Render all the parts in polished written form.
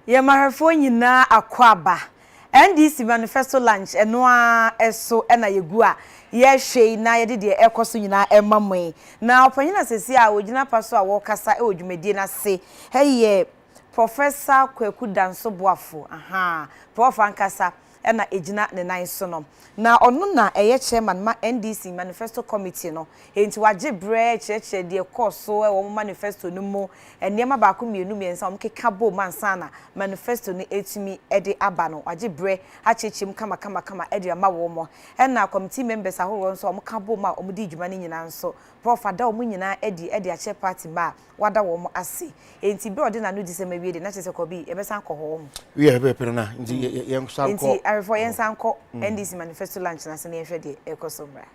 Ye mahafo nyina akwaba. NDC Manifesto lunch enoa eso na yegu a ye hwei na ye de ekoso nyina emamwe. Na opanyina sesi a ogina paso a wo kasa e odwumedie na se. Heye Professor Kwaku Danso Boafo. Aha. Prof ankasa na ejina ne nan so no. Na ono na eye chairman ma NDC Manifesto Committee no. Enti waje bre cheche de koso e wo manifesto no mu enema ba ko mienu miensa om keka bo mansana manifesto ni etimi ede aba no waje bre achechim kama ede ama wo mo na committee members ahoro nso om ka bo ma om di dwuma ni nyina nso prof ada om nyina ede ache party ma wada wo mo ase enti be ode na no di se mawie de na chese ko bi e be san ko ho mo we e be pere na nti yen san ko enti arefo yen san ko NDC Manifesto lunch na se ne hwe de ekosomra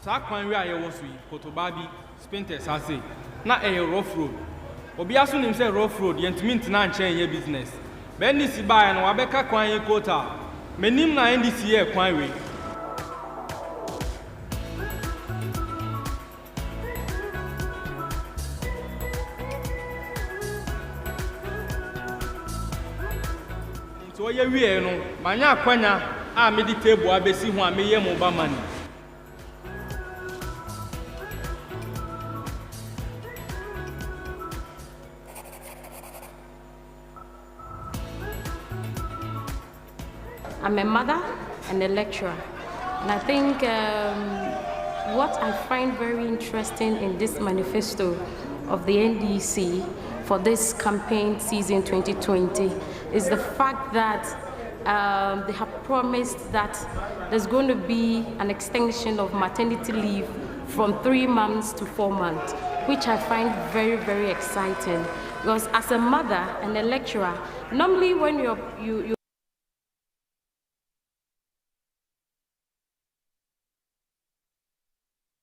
Sakwan we aye wo so yi Kotobabi Spinters ase na rough road obi aso nim say rough road yentimi ntina nchen ye business be NDC buy na wabeka kwan ye quota menim na NDC ye kwan we so ye wie no manya akwanya a me di table abesi ho a me ye mo ba mani I'm a mother and a lecturer, and I think what I find very interesting in this manifesto of the NDC for this campaign season 2020 is the fact that they have promised that there's going to be an extension of maternity leave from 3 months to 4 months, which I find very, very exciting. Because as a mother and a lecturer, normally when you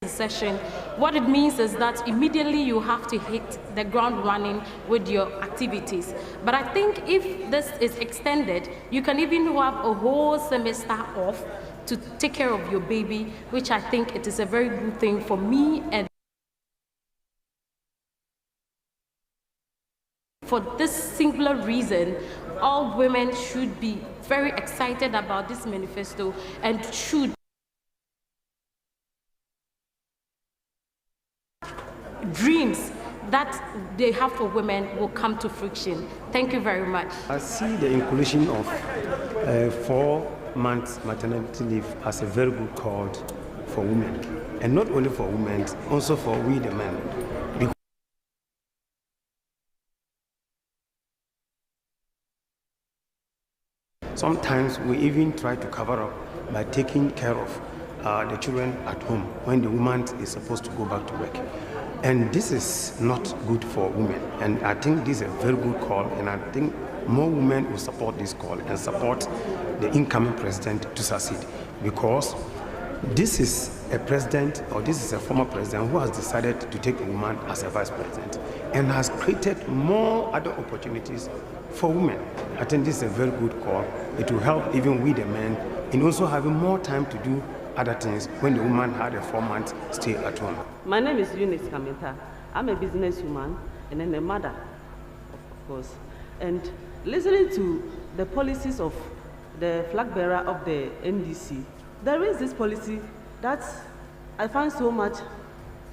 session, what it means is that immediately you have to hit the ground running with your activities. But I think if this is extended, you can even have a whole semester off to take care of your baby, which I think it is a very good thing for me. And for this singular reason, all women should be very excited about this manifesto and should dreams that they have for women will come to fruition. Thank you very much. I see the inclusion of 4 months maternity leave as a very good call for women, and not only for women, also for we the men. Sometimes we even try to cover up by taking care of the children at home when the woman is supposed to go back to work. And this is not good for women. And I think this is a very good call, and I think more women will support this call and support the incoming president to succeed, because this is a president, or this is a former president who has decided to take a woman as a vice president and has created more other opportunities for women. I think this is a very good call. It will help even we the men in also having more time to do other things when the woman had a 4-month stay at home. My name is Eunice Kamenta. I'm a businesswoman and then a mother, of course. And listening to the policies of the flag bearer of the NDC, there is this policy that I find so much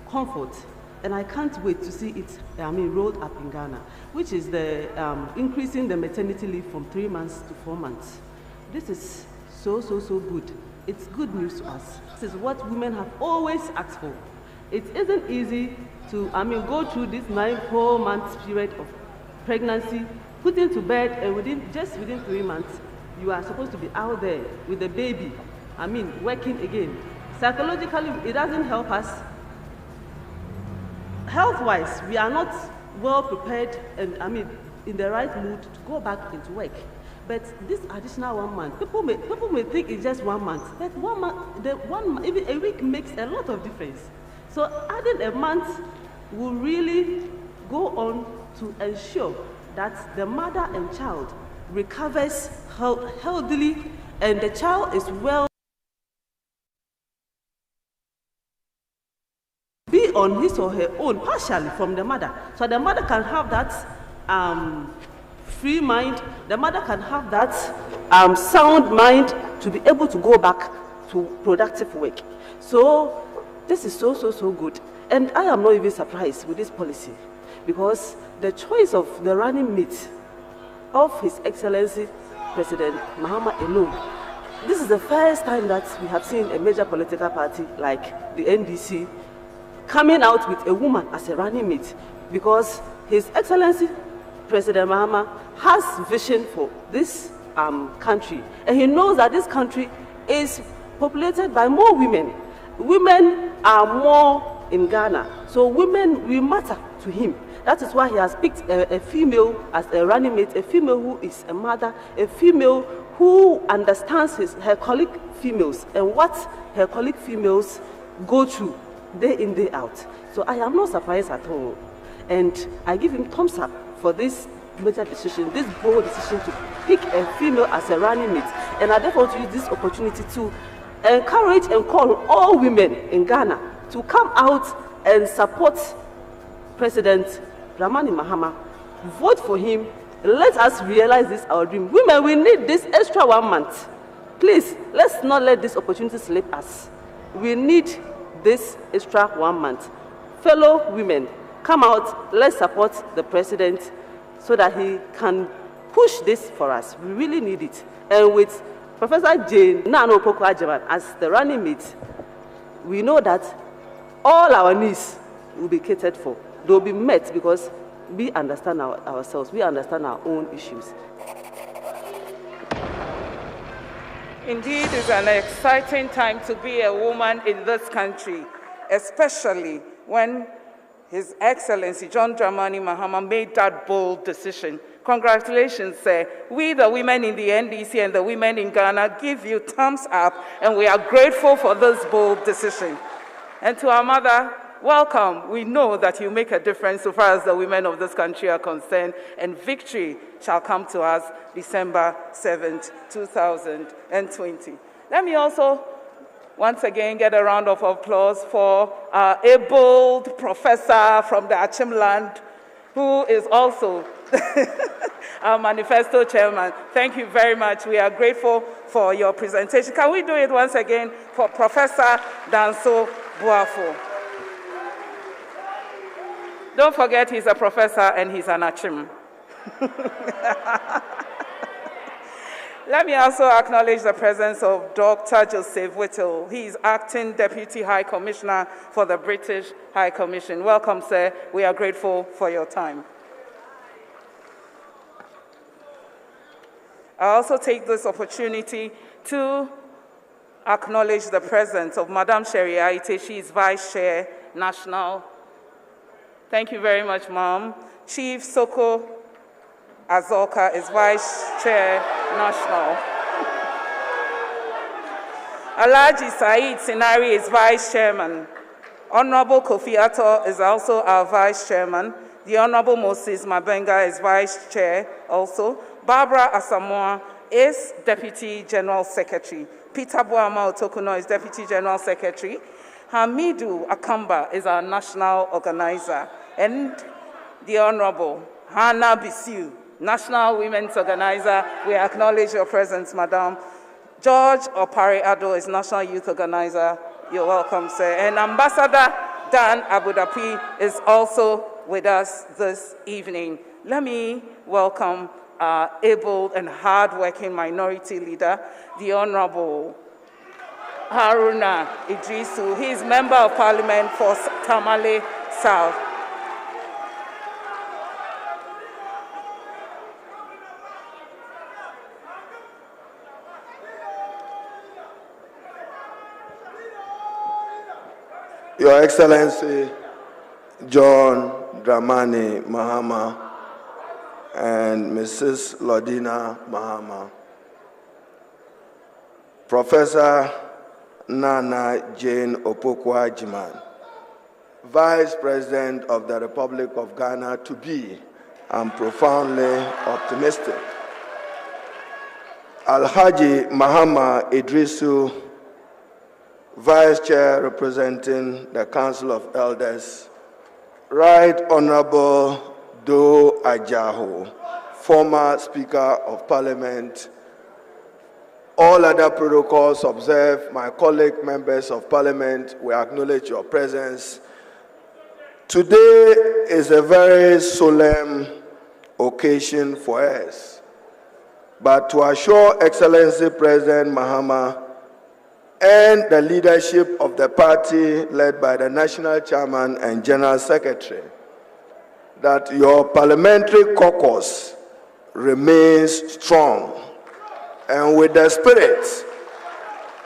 comfort, and I can't wait to see it rolled up in Ghana, which is the increasing the maternity leave from 3 months to 4 months. This is so good. It's good news to us. This is what women have always asked for. It isn't easy to go through this 9-4 months period of pregnancy, put into bed, and within 3 months, you are supposed to be out there with the baby, working again. Psychologically, it doesn't help us. Health-wise, we are not well prepared and in the right mood to go back into work. But this additional 1 month, people may think it's just 1 month, but 1 month, even a week makes a lot of difference. So adding a month will really go on to ensure that the mother and child recovers healthily and the child is well. Be on his or her own, partially from the mother. So the mother can have that free mind, the mother can have that sound mind to be able to go back to productive work. So this is so good. And I am not even surprised with this policy, because the choice of the running mate of His Excellency President Mahama alone, this is the first time that we have seen a major political party like the NDC coming out with a woman as a running mate, because His Excellency President Mahama has vision for this country, and he knows that this country is populated by more women. Women are more in Ghana, so women will matter to him. That is why he has picked a female as a running mate, a female who is a mother, a female who understands her colleague females and what her colleague females go through day in, day out. So I am not surprised at all. And I give him thumbs up for this major decision, this bold decision to pick a female as a running mate. And I therefore want to use this opportunity to encourage and call all women in Ghana to come out and support President Dramani Mahama. Vote for him. Let us realize this our dream. Women, we need this extra 1 month. Please, let's not let this opportunity slip us. We need this extra 1 month. Fellow women, come out, let's support the president so that he can push this for us. We really need it. And with Professor Jane Nano Poko-Agyemang as the running mate, we know that all our needs will be catered for. They will be met because we understand ourselves, we understand our own issues. Indeed, it's an exciting time to be a woman in this country, especially when His Excellency John Dramani Mahama made that bold decision. Congratulations, sir. We, the women in the NDC and the women in Ghana, give you thumbs up, and we are grateful for this bold decision. And to our mother, welcome. We know that you make a difference so far as the women of this country are concerned, and victory shall come to us December 7th, 2020. Let me also once again get a round of applause for our able professor from the Achim land, who is also our manifesto chairman. Thank you very much. We are grateful for your presentation. Can we do it once again for Professor Danso Buafo? Don't forget he's a professor and he's an Achim. Let me also acknowledge the presence of Dr. Joseph Whittle. He is Acting Deputy High Commissioner for the British High Commission. Welcome, sir. We are grateful for your time. I also take this opportunity to acknowledge the presence of Madam Sherry Aite. She is Vice Chair, National. Thank you very much, Ma'am. Chief Soko Azoka is Vice Chair, National. Alhaji Said Sinari is Vice Chairman. Honorable Kofi Ato is also our Vice Chairman. The Honorable Moses Mabenga is Vice Chair also. Barbara Asamoah is Deputy General Secretary. Peter Boama Otokuno is Deputy General Secretary. Hamidu Akamba is our National Organizer. And the Honorable Hannah Bisiu, National Women's Organizer. We acknowledge your presence, Madam. George Opare Ado is National Youth Organizer. You're welcome, sir. And Ambassador Dan Abudapi is also with us this evening. Let me welcome our able and hard-working minority leader, the Honorable Haruna Idrisu. He is Member of Parliament for Tamale South. Your Excellency John Dramani Mahama and Mrs. Lodina Mahama, Professor Nana Jane Opoku-Agyemang, Vice President of the Republic of Ghana to be, I'm profoundly optimistic. Alhaji Mahama Idrisu, Vice Chair representing the Council of Elders, Right Honorable Do Ajaho, former Speaker of Parliament, all other protocols observed. My colleague members of Parliament, we acknowledge your presence. Today is a very solemn occasion for us, but to assure Excellency President Mahama and the leadership of the party led by the National Chairman and General Secretary that your parliamentary caucus remains strong, and with the spirit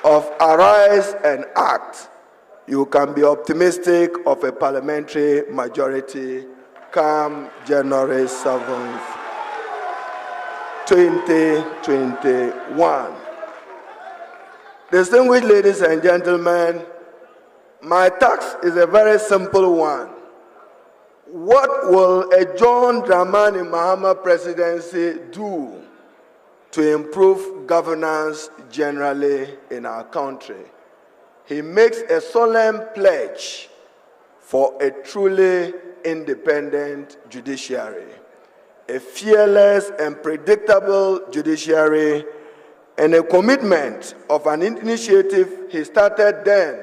of arise and act, you can be optimistic of a parliamentary majority come January 7th, 2021. Distinguished ladies and gentlemen, my task is a very simple one. What will a John Dramani Mahama presidency do to improve governance generally in our country? He makes a solemn pledge for a truly independent judiciary, a fearless and predictable judiciary, and a commitment of an initiative he started then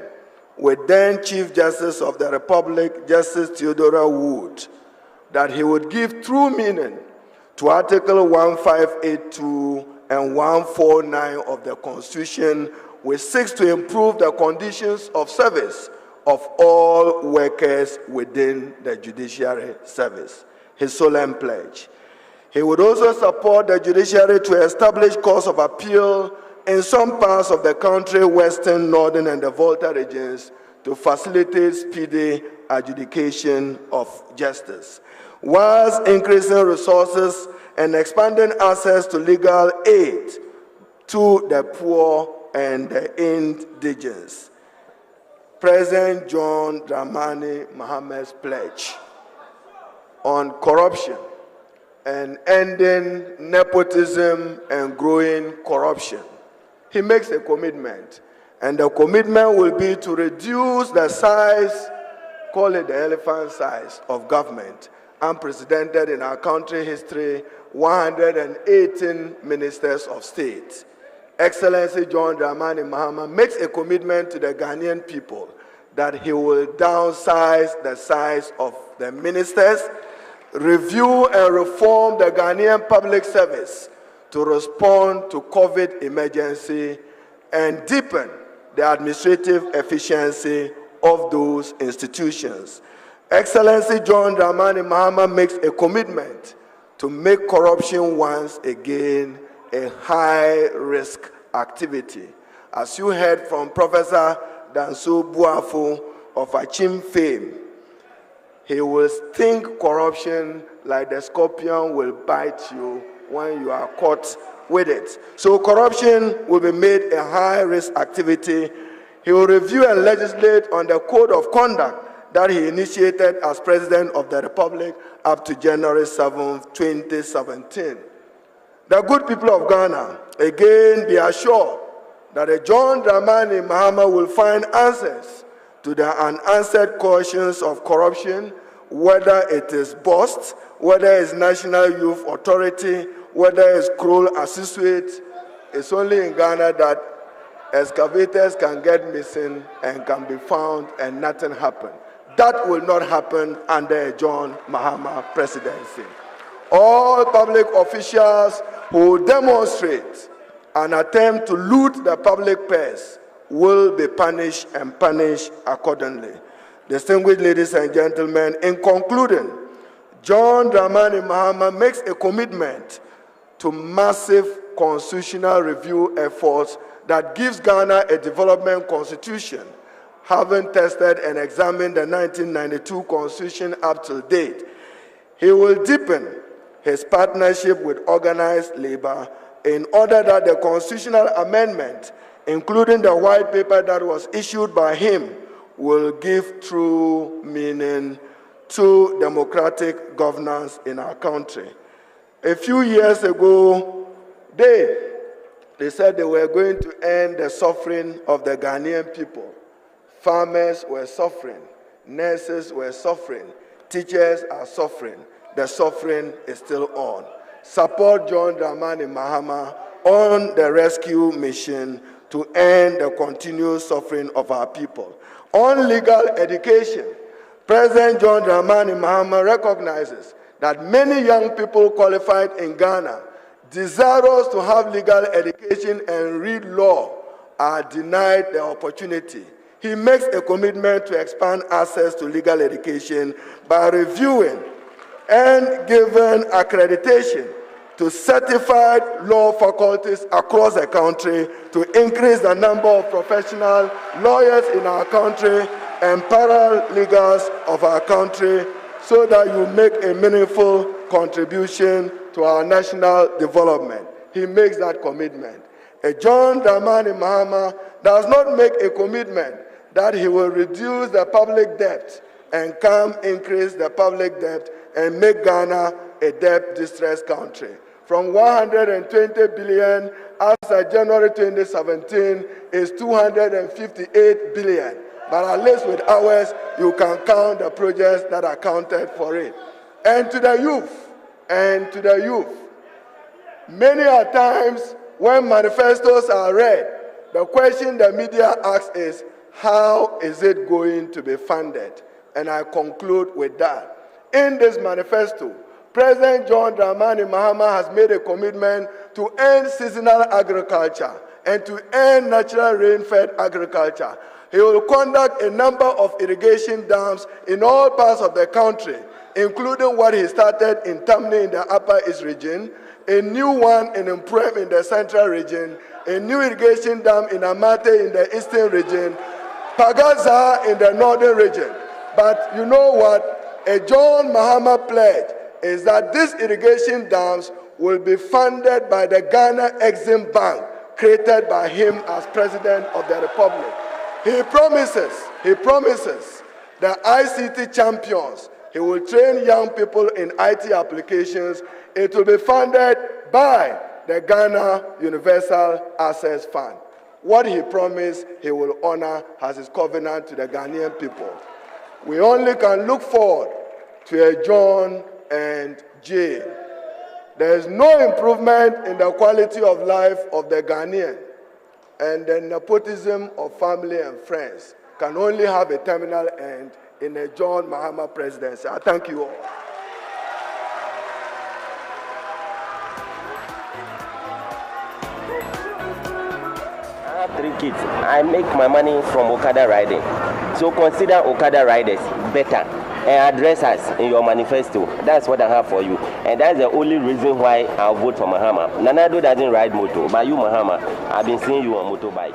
with then Chief Justice of the Republic, Justice Theodora Wood, that he would give true meaning to Article 1582 and 149 of the Constitution, which seeks to improve the conditions of service of all workers within the judiciary service. His solemn pledge. He would also support the judiciary to establish courts of appeal in some parts of the country, western, northern, and the Volta regions, to facilitate speedy adjudication of justice, whilst increasing resources and expanding access to legal aid to the poor and the indigenous. President John Dramani Mahama's pledge on corruption and ending nepotism and growing corruption. He makes a commitment, and the commitment will be to reduce the size, call it the elephant size, of government. Unprecedented in our country history, 118 ministers of state. Excellency John Dramani Mahama makes a commitment to the Ghanaian people that he will downsize the size of the ministers, review and reform the Ghanaian public service to respond to COVID emergency, and deepen the administrative efficiency of those institutions. Excellency John Dramani Mahama makes a commitment to make corruption once again a high-risk activity. As you heard from Professor Danso Buafo of Achim fame, he will sting corruption like the scorpion will bite you when you are caught with it. So corruption will be made a high-risk activity. He will review and legislate on the code of conduct that he initiated as President of the Republic up to January 7th, 2017. The good people of Ghana, again, be assured that John Dramani Mahama will find answers to the unanswered questions of corruption, whether it is BOST, whether it's National Youth Authority, whether it's Kroll Associate. It's only in Ghana that excavators can get missing and can be found and nothing happen. That will not happen under John Mahama presidency. All public officials who demonstrate and attempt to loot the public purse will be punished and punished accordingly. Distinguished ladies and gentlemen, in concluding, John Dramani Mahama makes a commitment to massive constitutional review efforts that gives Ghana a development constitution, having tested and examined the 1992 constitution up to date. He will deepen his partnership with organized labor in order that the constitutional amendment, including the white paper that was issued by him, will give true meaning to democratic governance in our country. A few years ago, they They said they were going to end the suffering of the Ghanaian people. Farmers were suffering. Nurses were suffering. Teachers are suffering. The suffering is still on. Support John Dramani Mahama on the rescue mission to end the continuous suffering of our people. On legal education, President John Dramani Mahama recognizes that many young people qualified in Ghana, desirous to have legal education and read law, are denied the opportunity. He makes a commitment to expand access to legal education by reviewing and giving accreditation to certified law faculties across the country to increase the number of professional lawyers in our country and paralegals of our country so that you make a meaningful contribution to our national development. He makes that commitment. John Dramani Mahama does not make a commitment that he will reduce the public debt and increase the public debt and make Ghana a debt-distressed country. From 120 billion as of January 2017 is 258 billion. But at least with ours, you can count the projects that are counted for it. And to the youth, many a times when manifestos are read, the question the media asks is, how is it going to be funded? And I conclude with that. In this manifesto, President John Dramani Mahama has made a commitment to end seasonal agriculture and to end natural rain-fed agriculture. He will conduct a number of irrigation dams in all parts of the country, including what he started in Tamni in the Upper East region, a new one in Mprem in the Central region, a new irrigation dam in Amate in the Eastern region, Pagaza in the Northern region. But you know what? A John Mahama pledge is that these irrigation dams will be funded by the Ghana Exim Bank, created by him as President of the Republic. He promises the ICT champions. He will train young people in IT applications. It will be funded by the Ghana Universal Access Fund. What he promised, he will honor as his covenant to the Ghanaian people. We only can look forward to a John and Jay. There is no improvement in the quality of life of the Ghanaian, and the nepotism of family and friends can only have a terminal end in a John Mahama presidency. I thank you all. I have 3 kids. I make my money from Okada riding. So consider Okada riders better and address us in your manifesto. That's what I have for you. And that's the only reason why I'll vote for Mahama. Nanado doesn't ride motor, but you, Mahama, I've been seeing you on motorbike.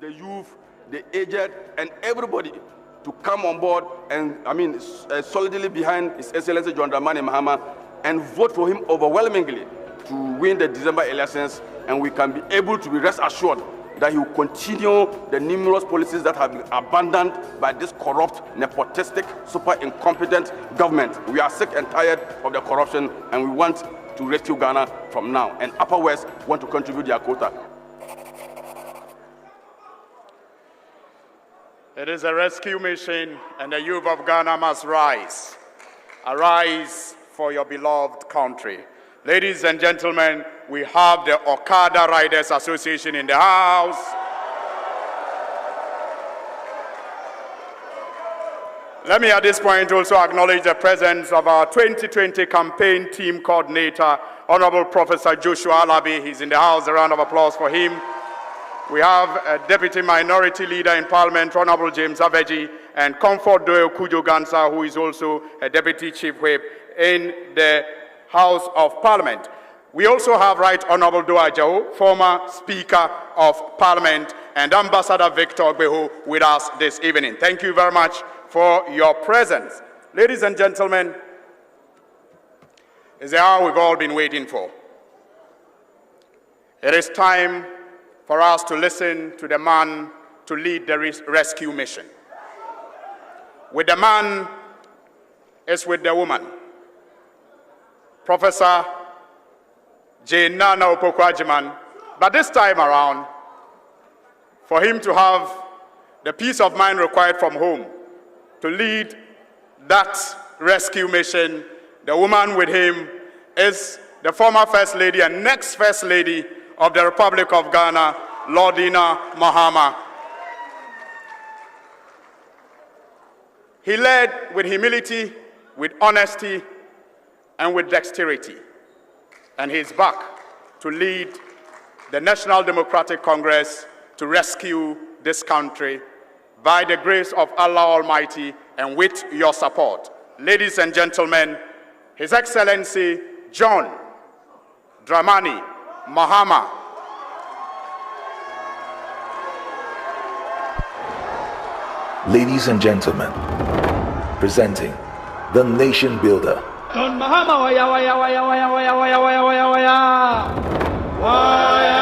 the youth, the aged, and everybody to come on board and, solidly behind His Excellency John Dramani Mahama and vote for him overwhelmingly to win the December elections, and we can be able to be rest assured that he will continue the numerous policies that have been abandoned by this corrupt, nepotistic, super incompetent government. We are sick and tired of the corruption, and we want to rescue Ghana from now. And Upper West want to contribute their quota. It is a rescue mission, and the youth of Ghana must rise. Arise for your beloved country. Ladies and gentlemen, we have the Okada Riders Association in the house. Let me at this point also acknowledge the presence of our 2020 campaign team coordinator, Honorable Professor Joshua Alabi. He's in the house. A round of applause for him. We have a Deputy Minority Leader in Parliament, Honorable James Aveji, and Comfort Doyle Kujo Gansa, who is also a Deputy Chief Whip in the House of Parliament. We also have Right Honorable Doa Jao, former Speaker of Parliament, and Ambassador Victor Ogbeho with us this evening. Thank you very much for your presence. Ladies and gentlemen, it's the hour we've all been waiting for. It is time for us to listen to the man to lead the rescue mission. With the man is with the woman. Professor Jane Nana Opoku-Agyeman, but this time around, for him to have the peace of mind required from home to lead that rescue mission, the woman with him is the former First Lady and next First Lady of the Republic of Ghana, Lordina Mahama. He led with humility, with honesty, and with dexterity. And he's back to lead the National Democratic Congress to rescue this country by the grace of Allah Almighty and with your support. Ladies and gentlemen, His Excellency John Dramani Mahama. Ladies and gentlemen, presenting the nation builder. John Mahama, waya, waya, waya, waya, waya, waya, waya, waya, waya. Waya,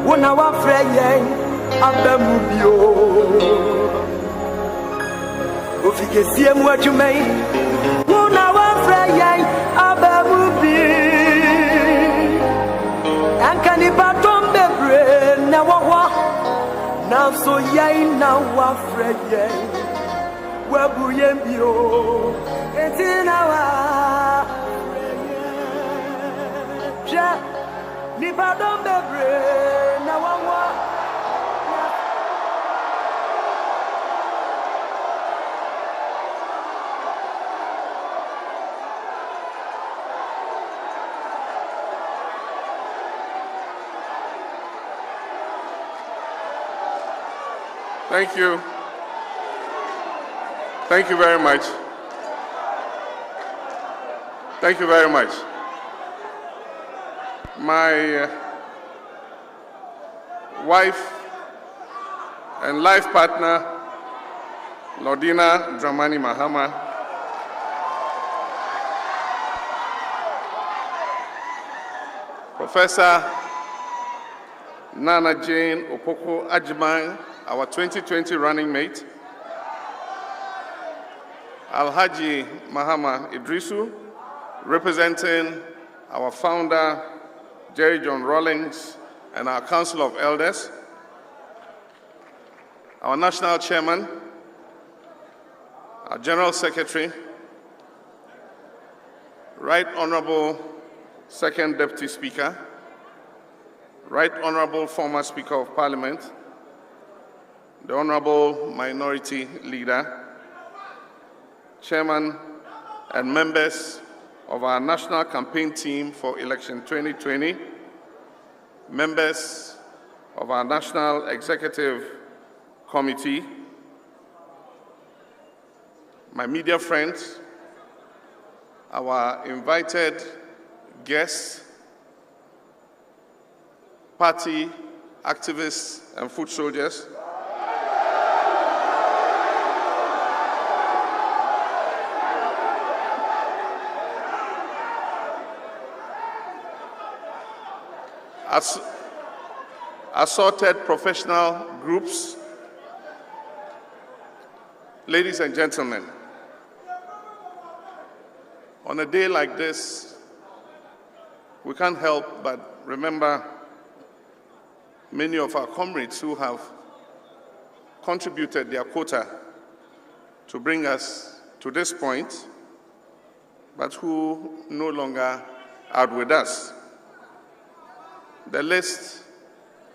Wona wa freyen abamubio ofikesie mu adwumai wona wa freyen abamubi ankani batom bebre na wo na so yen na wa freyen wabuyen bio etina wa freyen ni badom bebre na wawa. Thank you. Thank you very much. Thank you very much. My wife and life partner, Lordina Dramani Mahama, Professor Nana Jane Opoku-Agyeman, our 2020 running mate, Alhaji Mahama Idrisu, representing our founder, Jerry John Rawlings, and our Council of Elders, our National Chairman, our General Secretary, Right Honorable Second Deputy Speaker, Right Honorable Former Speaker of Parliament, the Honorable Minority Leader, Chairman and members of our national campaign team for election 2020, members of our National Executive Committee, my media friends, our invited guests, party activists and foot soldiers, assorted professional groups, ladies and gentlemen, on a day like this, we can't help but remember many of our comrades who have contributed their quota to bring us to this point, but who no longer are with us. The list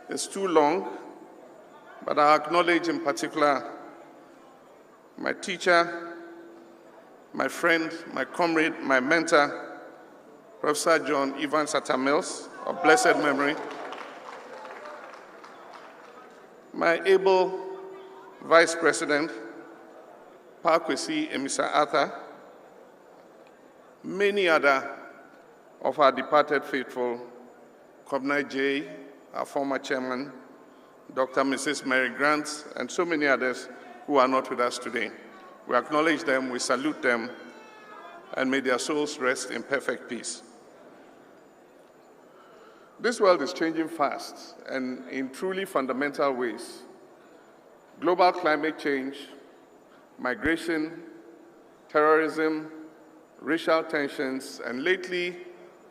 is too long, but I acknowledge in particular my teacher, my friend, my comrade, my mentor, Professor John Evans Atta Mills, of blessed memory, my able Vice President, Parkwesi Emisa Arthur, many other of our departed faithful, Kobna J, our former chairman, Dr. Mrs. Mary Grant, and so many others who are not with us today. We acknowledge them, we salute them, and may their souls rest in perfect peace. This world is changing fast and in truly fundamental ways. Global climate change, migration, terrorism, racial tensions, and lately,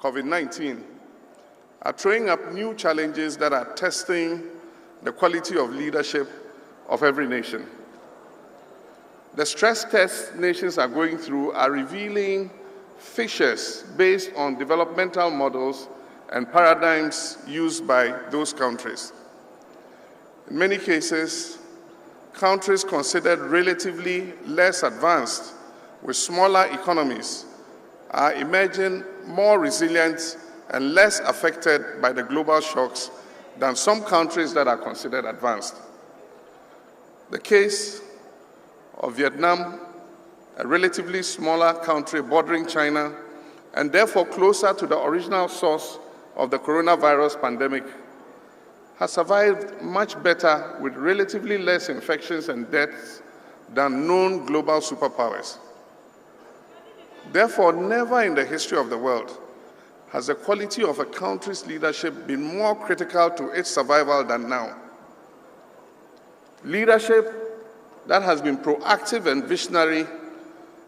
COVID-19 are throwing up new challenges that are testing the quality of leadership of every nation. The stress tests nations are going through are revealing fissures based on developmental models and paradigms used by those countries. In many cases, countries considered relatively less advanced with smaller economies are emerging more resilient and less affected by the global shocks than some countries that are considered advanced. The case of Vietnam, a relatively smaller country bordering China, and therefore closer to the original source of the coronavirus pandemic, has survived much better with relatively less infections and deaths than known global superpowers. Therefore, never in the history of the world has the quality of a country's leadership been more critical to its survival than now. Leadership that has been proactive and visionary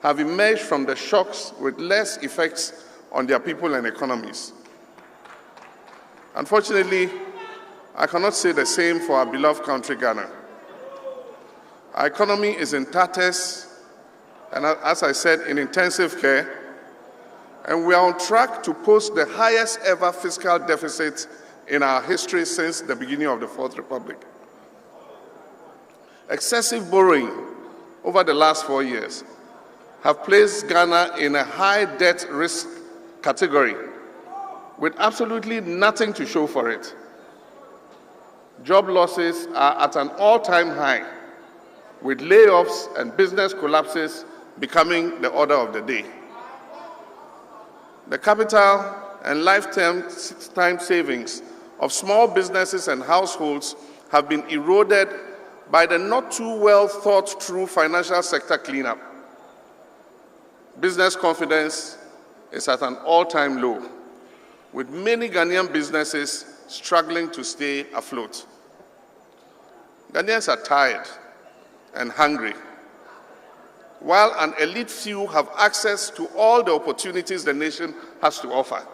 have emerged from the shocks with less effects on their people and economies. Unfortunately, I cannot say the same for our beloved country, Ghana. Our economy is in tatters, and as I said, in intensive care, and we are on track to post the highest ever fiscal deficit in our history since the beginning of the Fourth Republic. Excessive borrowing over the last 4 years have placed Ghana in a high debt risk category with absolutely nothing to show for it. Job losses are at an all-time high, with layoffs and business collapses becoming the order of the day. The capital and lifetime savings of small businesses and households have been eroded by the not too well thought through financial sector cleanup. Business confidence is at an all-time low, with many Ghanaian businesses struggling to stay afloat. Ghanaians are tired and hungry, while an elite few have access to all the opportunities the nation has to offer.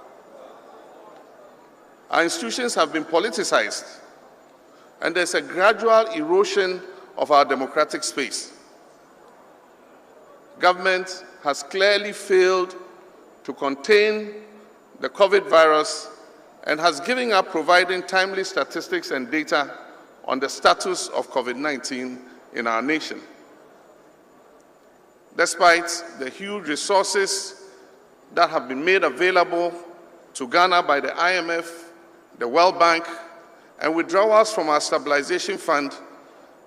Our institutions have been politicized, and there's a gradual erosion of our democratic space. Government has clearly failed to contain the COVID virus and has given up providing timely statistics and data on the status of COVID-19 in our nation. Despite the huge resources that have been made available to Ghana by the IMF, the World Bank, and withdrawals from our stabilization fund,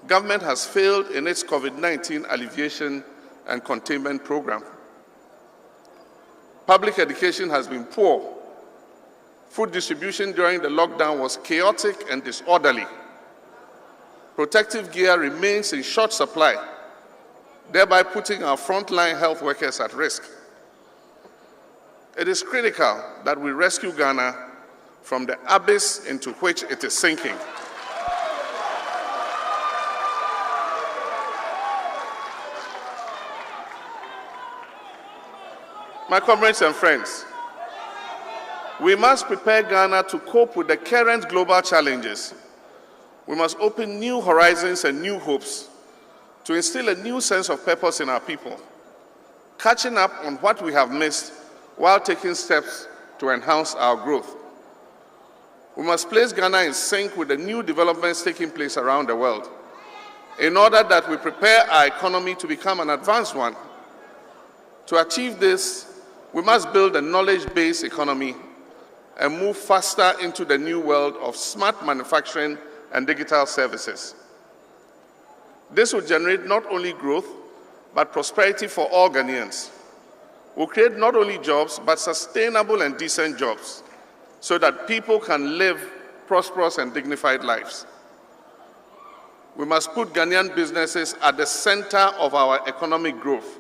government has failed in its COVID-19 alleviation and containment program. Public education has been poor. Food distribution during the lockdown was chaotic and disorderly. Protective gear remains in short supply, thereby putting our frontline health workers at risk. It is critical that we rescue Ghana from the abyss into which it is sinking. My comrades and friends, we must prepare Ghana to cope with the current global challenges. We must open new horizons and new hopes to instill a new sense of purpose in our people, catching up on what we have missed while taking steps to enhance our growth. We must place Ghana in sync with the new developments taking place around the world in order that we prepare our economy to become an advanced one. To achieve this, we must build a knowledge-based economy and move faster into the new world of smart manufacturing and digital services. This will generate not only growth, but prosperity for all Ghanaians. We'll create not only jobs, but sustainable and decent jobs, so that people can live prosperous and dignified lives. We must put Ghanaian businesses at the center of our economic growth.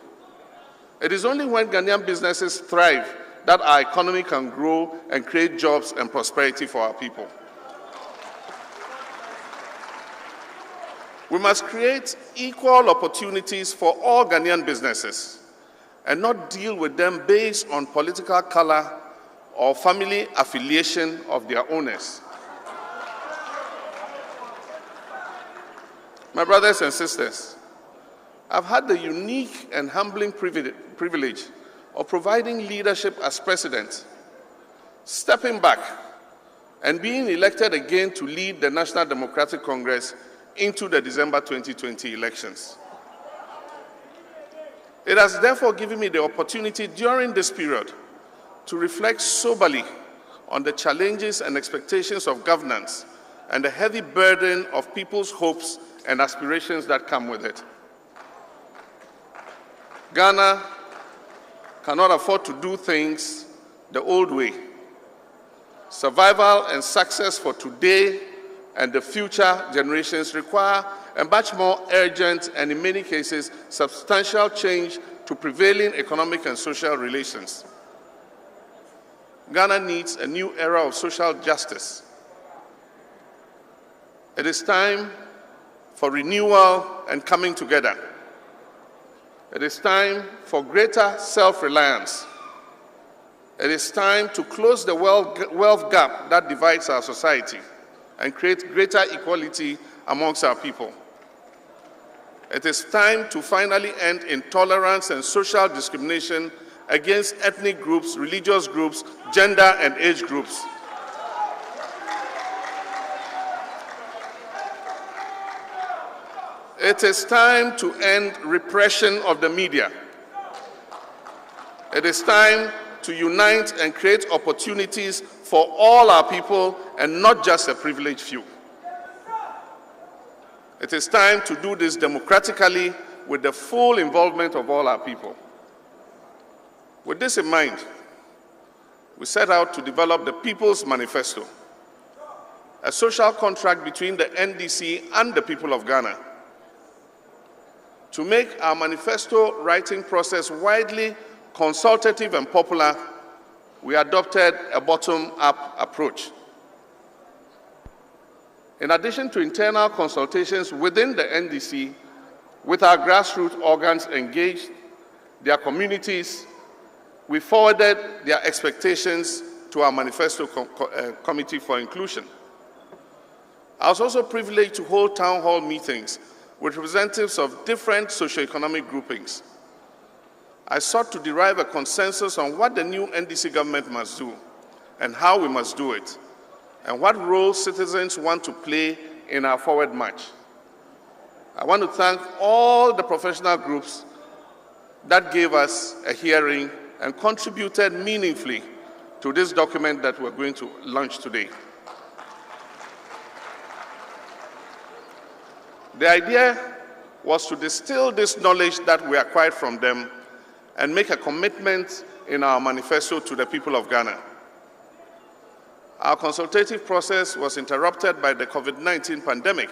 It is only when Ghanaian businesses thrive that our economy can grow and create jobs and prosperity for our people. We must create equal opportunities for all Ghanaian businesses and not deal with them based on political color or family affiliation of their owners. My brothers and sisters, I've had the unique and humbling privilege of providing leadership as president, stepping back, and being elected again to lead the National Democratic Congress into the December 2020 elections. It has therefore given me the opportunity during this period to reflect soberly on the challenges and expectations of governance and the heavy burden of people's hopes and aspirations that come with it. Ghana cannot afford to do things the old way. Survival and success for today and the future generations require a much more urgent and, in many cases, substantial change to prevailing economic and social relations. Ghana needs a new era of social justice. It is time for renewal and coming together. It is time for greater self-reliance. It is time to close the wealth gap that divides our society and create greater equality amongst our people. It is time to finally end intolerance and social discrimination against ethnic groups, religious groups, gender and age groups. It is time to end repression of the media. It is time to unite and create opportunities for all our people and not just a privileged few. It is time to do this democratically with the full involvement of all our people. With this in mind, we set out to develop the People's Manifesto, a social contract between the NDC and the people of Ghana. To make our manifesto writing process widely consultative and popular, we adopted a bottom-up approach. In addition to internal consultations within the NDC, with our grassroots organs engaged, their communities, we forwarded their expectations to our Manifesto Committee for Inclusion. I was also privileged to hold town hall meetings with representatives of different socioeconomic groupings. I sought to derive a consensus on what the new NDC government must do and how we must do it, and what role citizens want to play in our forward march. I want to thank all the professional groups that gave us a hearing and contributed meaningfully to this document that we're going to launch today. The idea was to distill this knowledge that we acquired from them and make a commitment in our manifesto to the people of Ghana. Our consultative process was interrupted by the COVID-19 pandemic.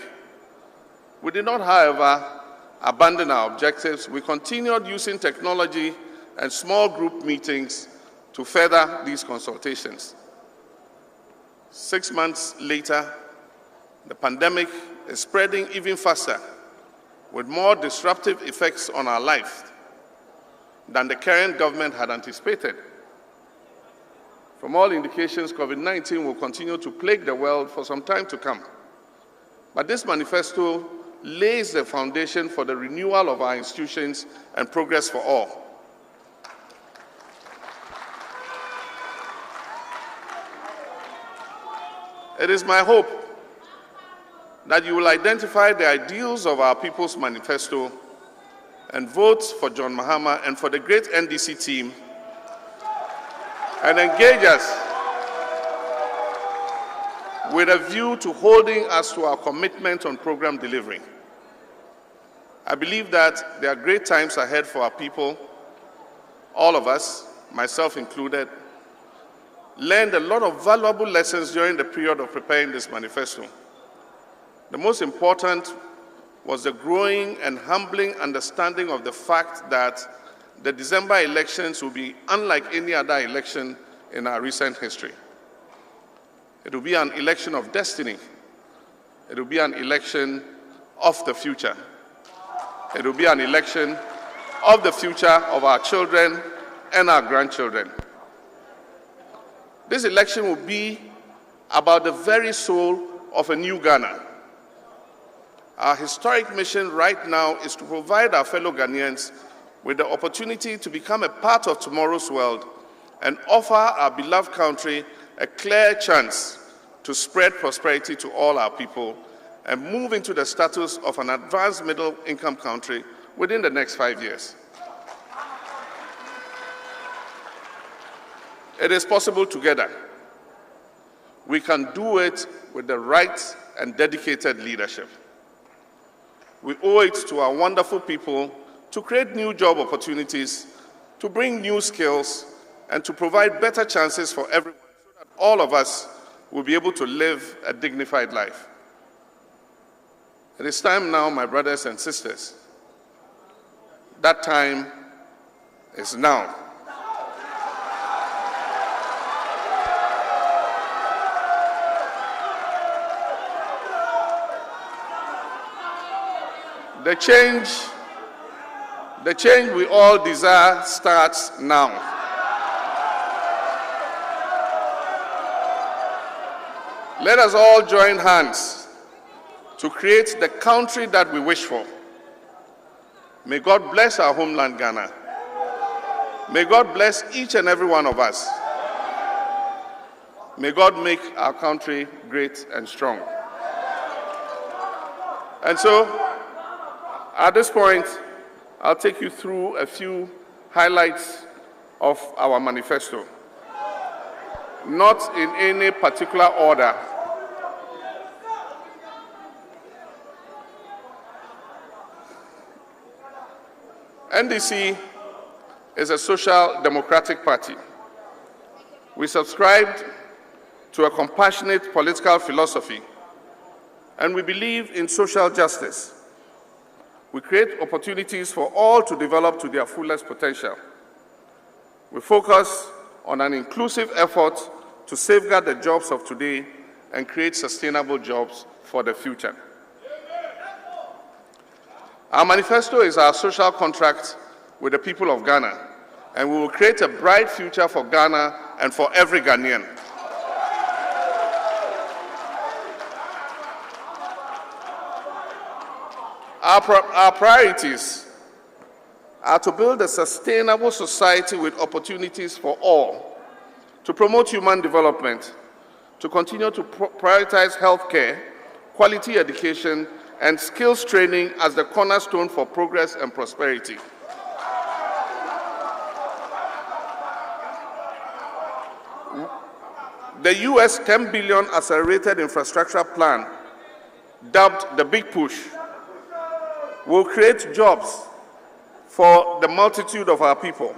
We did not, however, abandon our objectives. We continued using technology and small group meetings to further these consultations. 6 months later, the pandemic is spreading even faster, with more disruptive effects on our lives than the current government had anticipated. From all indications, COVID-19 will continue to plague the world for some time to come. But this manifesto lays the foundation for the renewal of our institutions and progress for all. It is my hope that you will identify the ideals of our People's Manifesto and vote for John Mahama and for the great NDC team and engage us with a view to holding us to our commitment on program delivery. I believe that there are great times ahead for our people. All of us, myself included, learned a lot of valuable lessons during the period of preparing this manifesto. The most important was the growing and humbling understanding of the fact that the December elections will be unlike any other election in our recent history. It will be an election of destiny. It will be an election of the future. It will be an election of the future of our children and our grandchildren. This election will be about the very soul of a new Ghana. Our historic mission right now is to provide our fellow Ghanaians with the opportunity to become a part of tomorrow's world and offer our beloved country a clear chance to spread prosperity to all our people and move into the status of an advanced middle-income country within the next 5 years. It is possible together. We can do it with the right and dedicated leadership. We owe it to our wonderful people to create new job opportunities, to bring new skills, and to provide better chances for everyone so that all of us will be able to live a dignified life. It is time now, my brothers and sisters. That time is now. The change we all desire starts now. Let us all join hands to create the country that we wish for. May God bless our homeland, Ghana. May God bless each and every one of us. May God make our country great and strong. And so, at this point, I'll take you through a few highlights of our manifesto, not in any particular order. NDC is a social democratic party. We subscribed to a compassionate political philosophy, and we believe in social justice. We create opportunities for all to develop to their fullest potential. We focus on an inclusive effort to safeguard the jobs of today and create sustainable jobs for the future. Our manifesto is our social contract with the people of Ghana, and we will create a bright future for Ghana and for every Ghanaian. Our priorities are to build a sustainable society with opportunities for all, to promote human development, to continue to prioritize healthcare, quality education, and skills training as the cornerstone for progress and prosperity. the US $10 billion accelerated infrastructure plan, dubbed the Big Push, will create jobs for the multitude of our people,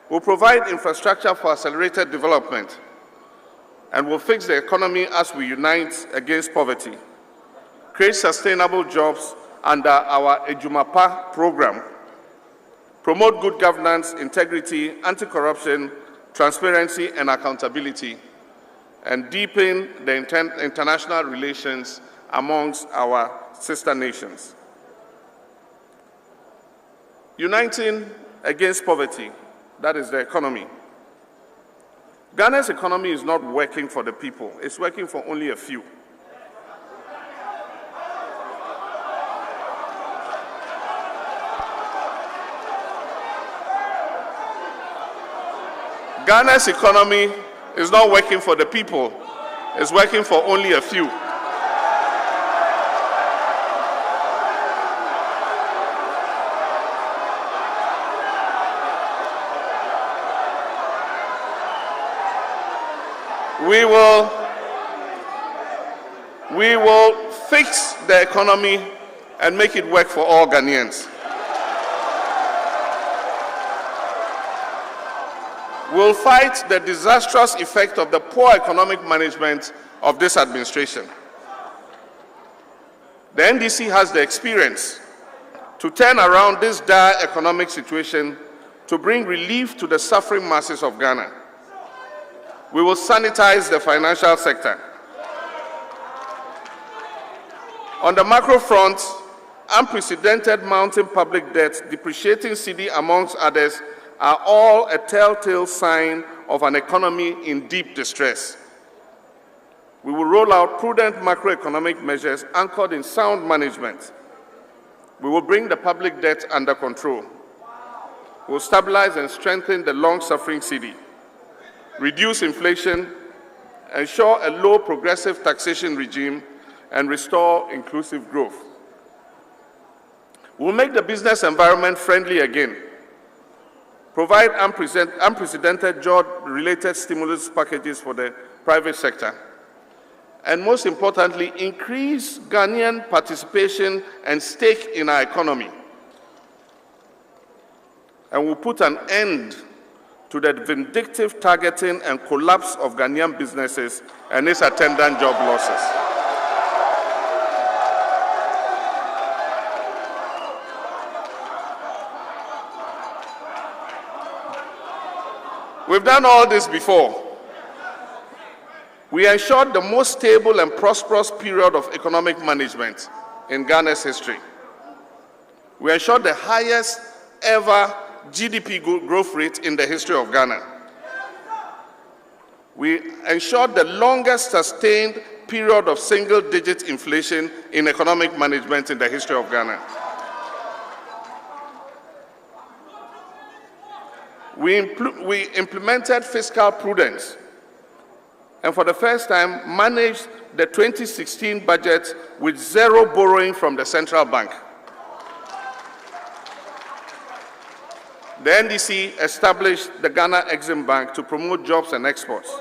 will provide infrastructure for accelerated development, and will fix the economy as we unite against poverty, create sustainable jobs under our Ejumapa program, promote good governance, integrity, anti-corruption, transparency, and accountability, and deepen the international relations amongst our sister nations. Uniting against poverty, that is the economy. Ghana's economy is not working for the people, it's working for only a few. Ghana's economy is not working for the people, it's working for only a few. We will fix the economy and make it work for all Ghanaians. We'll fight the disastrous effect of the poor economic management of this administration. The NDC has the experience to turn around this dire economic situation to bring relief to the suffering masses of Ghana. We will sanitize the financial sector. On the macro front, unprecedented mounting public debt, depreciating cedi, amongst others, are all a telltale sign of an economy in deep distress. We will roll out prudent macroeconomic measures anchored in sound management. We will bring the public debt under control. We will stabilize and strengthen the long-suffering cedi, reduce inflation, ensure a low progressive taxation regime, and restore inclusive growth. We will make the business environment friendly again, provide unprecedented job-related stimulus packages for the private sector, and most importantly, increase Ghanaian participation and stake in our economy. And we'll put an end to the vindictive targeting and collapse of Ghanaian businesses and its attendant job losses. We've done all this before. We ensured the most stable and prosperous period of economic management in Ghana's history. We ensured the highest ever GDP growth rate in the history of Ghana. We ensured the longest sustained period of single-digit inflation in economic management in the history of Ghana. We implemented fiscal prudence and for the first time managed the 2016 budget with zero borrowing from the central bank. The NDC established the Ghana Exim Bank to promote jobs and exports.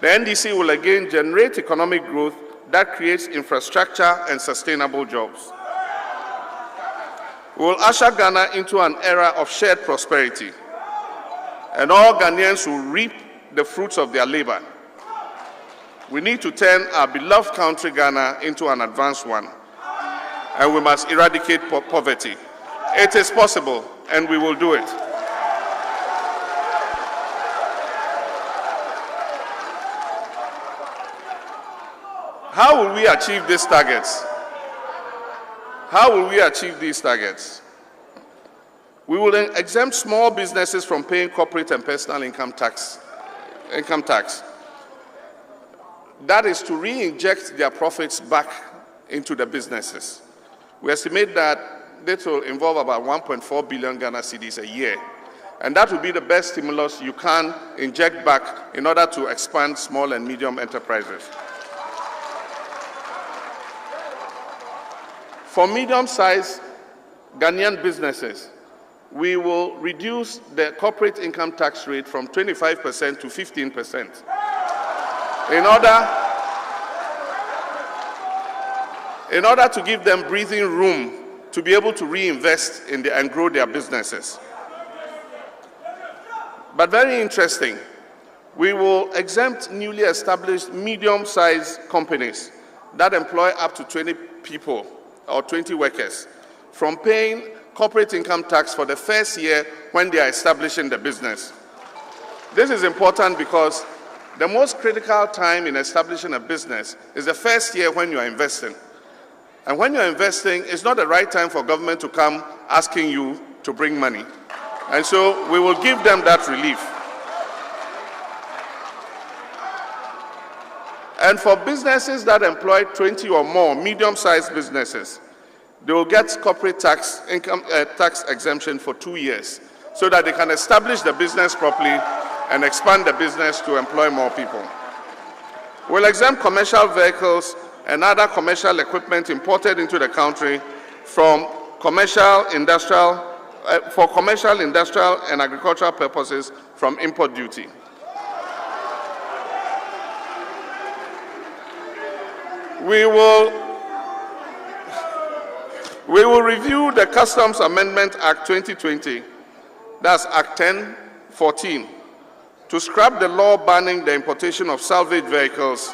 The NDC will again generate economic growth that creates infrastructure and sustainable jobs. We will usher Ghana into an era of shared prosperity, and all Ghanaians will reap the fruits of their labor. We need to turn our beloved country, Ghana, into an advanced one, and we must eradicate poverty. It is possible, and we will do it. How will we achieve these targets? How will we achieve these targets? We will exempt small businesses from paying corporate and personal income tax. That is to re-inject their profits back into the businesses. We estimate that this will involve about 1.4 billion Ghana cedis a year. And that will be the best stimulus you can inject back in order to expand small and medium enterprises. For medium-sized Ghanaian businesses, we will reduce the corporate income tax rate from 25% to 15% in order to give them breathing room to be able to reinvest and grow their businesses. But very interesting, we will exempt newly established medium-sized companies that employ up to 20 people or 20 workers from paying corporate income tax for the first year when they are establishing the business. This is important because the most critical time in establishing a business is the first year when you are investing. And when you're investing, it's not the right time for government to come asking you to bring money. And so we will give them that relief. And for businesses that employ 20 or more, medium-sized businesses, they will get corporate tax exemption for 2 years so that they can establish the business properly and expand the business to employ more people. We'll exempt commercial vehicles and other commercial equipment imported into the country from commercial, industrial, and agricultural purposes from import duty. We will review the Customs Amendment Act 2020, that's Act 1014, to scrap the law banning the importation of salvage vehicles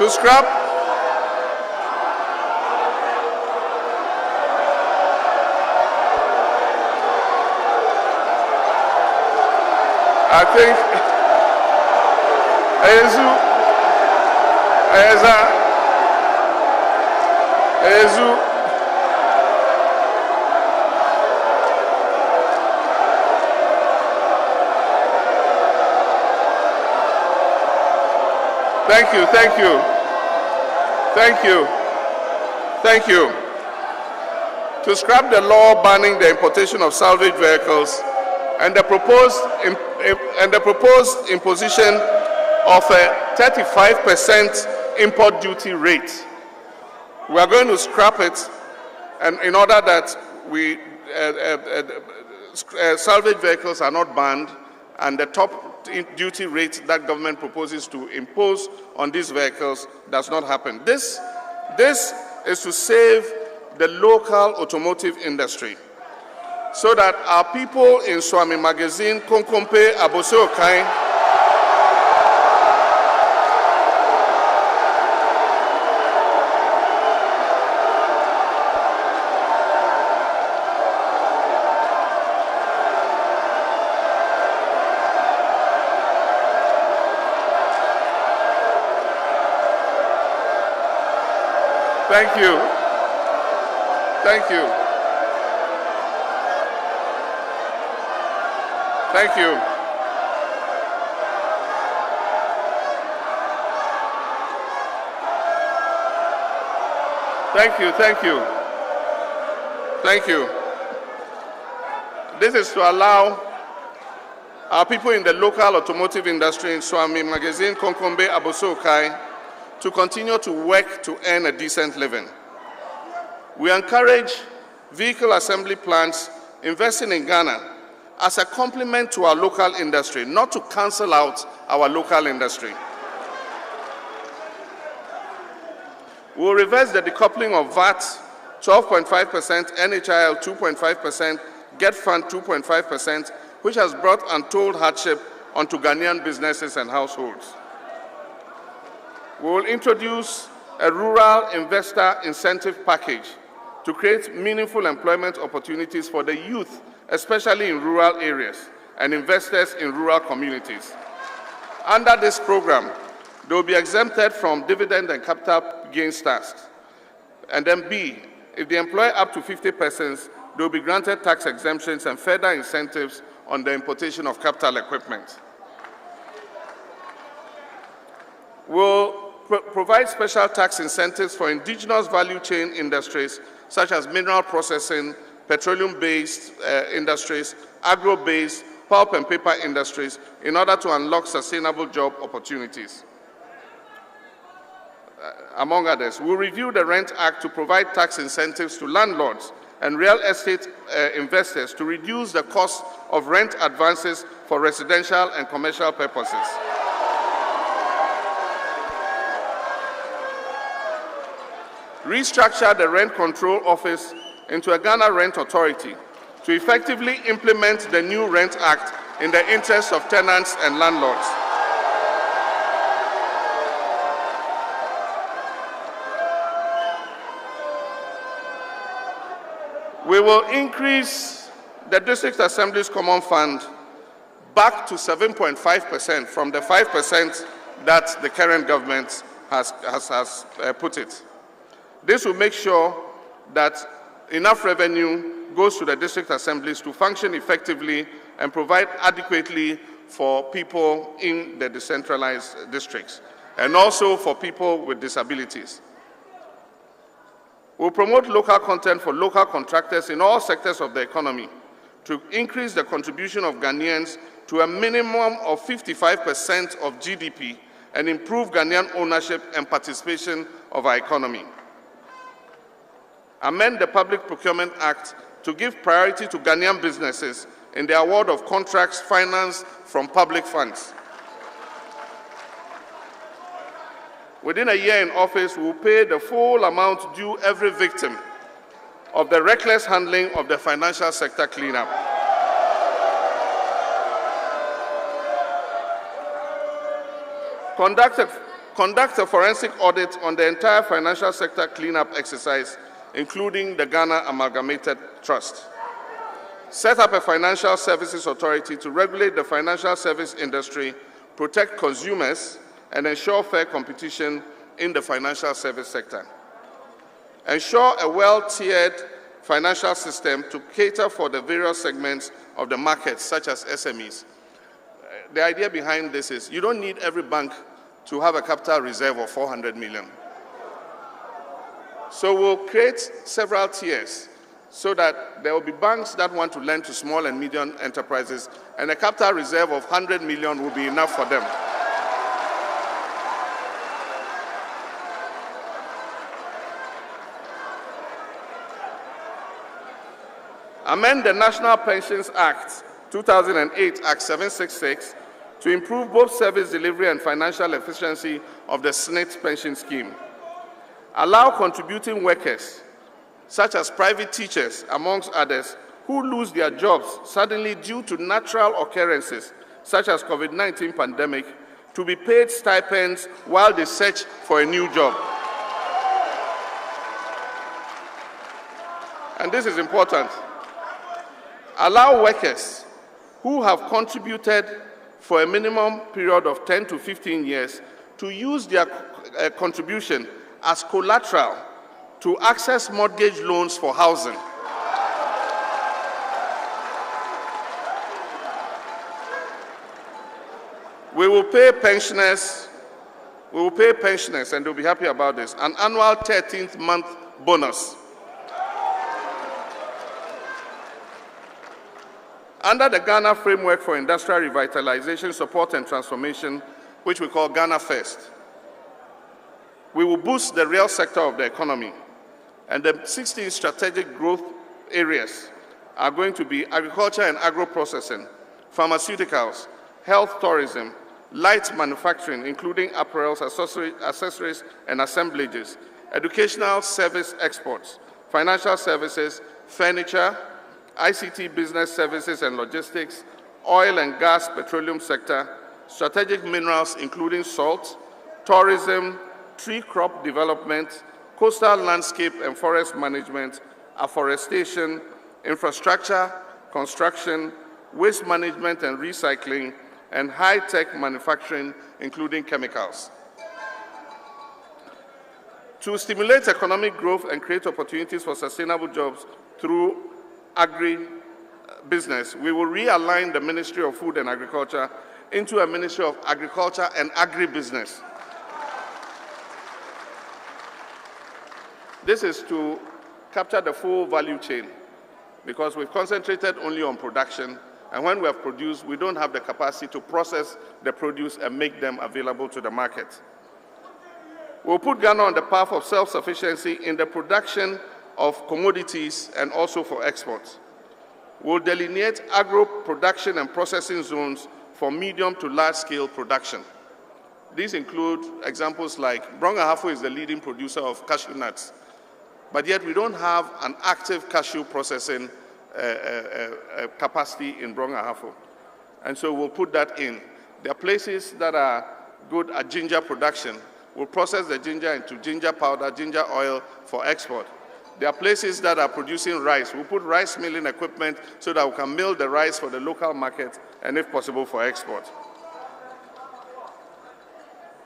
to scrap I think Ezu Thank you. To scrap the law banning the importation of salvage vehicles and the proposed imposition of a 35% import duty rate. We are going to scrap it, and in order that salvage vehicles are not banned, and the top duty rate that government proposes to impose on these vehicles does not happen. This is to save the local automotive industry so that our people in Swami Magazine, Konkompe, Aboseokai, Thank you. Thank you. Thank you. Thank you. Thank you. Thank you. This is to allow our people in the local automotive industry in Swami Magazine, Konkombe, Aboseokai, to continue to work to earn a decent living. We encourage vehicle assembly plants investing in Ghana as a complement to our local industry, not to cancel out our local industry. We'll reverse the decoupling of VAT 12.5%, NHIL 2.5%, Get Fund 2.5%, which has brought untold hardship onto Ghanaian businesses and households. We will introduce a rural investor incentive package to create meaningful employment opportunities for the youth, especially in rural areas, and investors in rural communities. Under this program, they will be exempted from dividend and capital gains tax. And then B, if they employ up to 50 persons, they will be granted tax exemptions and further incentives on the importation of capital equipment. We'll provide special tax incentives for indigenous value chain industries such as mineral processing, petroleum-based industries, agro-based, pulp and paper industries, in order to unlock sustainable job opportunities. Among others, we'll review the Rent Act to provide tax incentives to landlords and real estate investors to reduce the cost of rent advances for residential and commercial purposes. Restructure the Rent Control Office into a Ghana Rent Authority to effectively implement the new Rent Act in the interest of tenants and landlords. We will increase the District Assembly's Common Fund back to 7.5% from the 5% that the current government has put it. This will make sure that enough revenue goes to the district assemblies to function effectively and provide adequately for people in the decentralized districts, and also for people with disabilities. We'll promote local content for local contractors in all sectors of the economy to increase the contribution of Ghanaians to a minimum of 55% of GDP and improve Ghanaian ownership and participation of our economy. Amend the Public Procurement Act to give priority to Ghanaian businesses in the award of contracts financed from public funds. Within a year in office, we will pay the full amount due every victim of the reckless handling of the financial sector cleanup. Conduct a forensic audit on the entire financial sector cleanup exercise, including the Ghana Amalgamated Trust. Set up a financial services authority to regulate the financial service industry, protect consumers, and ensure fair competition in the financial service sector. Ensure a well-tiered financial system to cater for the various segments of the market, such as SMEs. The idea behind this is you don't need every bank to have a capital reserve of 400 million. So we'll create several tiers so that there will be banks that want to lend to small and medium enterprises, and a capital reserve of 100 million will be enough for them. Amend the National Pensions Act, 2008, Act 766, to improve both service delivery and financial efficiency of the SNIT pension scheme. Allow contributing workers, such as private teachers, amongst others, who lose their jobs suddenly due to natural occurrences, such as COVID-19 pandemic, to be paid stipends while they search for a new job. And this is important. Allow workers who have contributed for a minimum period of 10 to 15 years to use their contribution as collateral to access mortgage loans for housing. We will pay pensioners, and they'll be happy about this, an annual 13th month bonus. Under the Ghana Framework for Industrial Revitalization, Support and Transformation, which we call Ghana First, we will boost the real sector of the economy. And the 16 strategic growth areas are going to be agriculture and agro-processing, pharmaceuticals, health tourism, light manufacturing, including apparels, accessories, and assemblages, educational service exports, financial services, furniture, ICT business services and logistics, oil and gas petroleum sector, strategic minerals including salt, tourism, tree crop development, coastal landscape and forest management, afforestation, infrastructure, construction, waste management and recycling, and high-tech manufacturing, including chemicals. To stimulate economic growth and create opportunities for sustainable jobs through agri-business, we will realign the Ministry of Food and Agriculture into a Ministry of Agriculture and Agribusiness. This is to capture the full value chain, because we've concentrated only on production, and when we have produced, we don't have the capacity to process the produce and make them available to the market. We'll put Ghana on the path of self-sufficiency in the production of commodities and also for exports. We'll delineate agro-production and processing zones for medium to large-scale production. These include examples like Brong-Ahafo is the leading producer of cashew nuts, but yet we don't have an active cashew processing capacity in Brong-Ahafo. And so we'll put that in. There are places that are good at ginger production. We'll process the ginger into ginger powder, ginger oil for export. There are places that are producing rice. We'll put rice milling equipment so that we can mill the rice for the local market and, if possible, for export.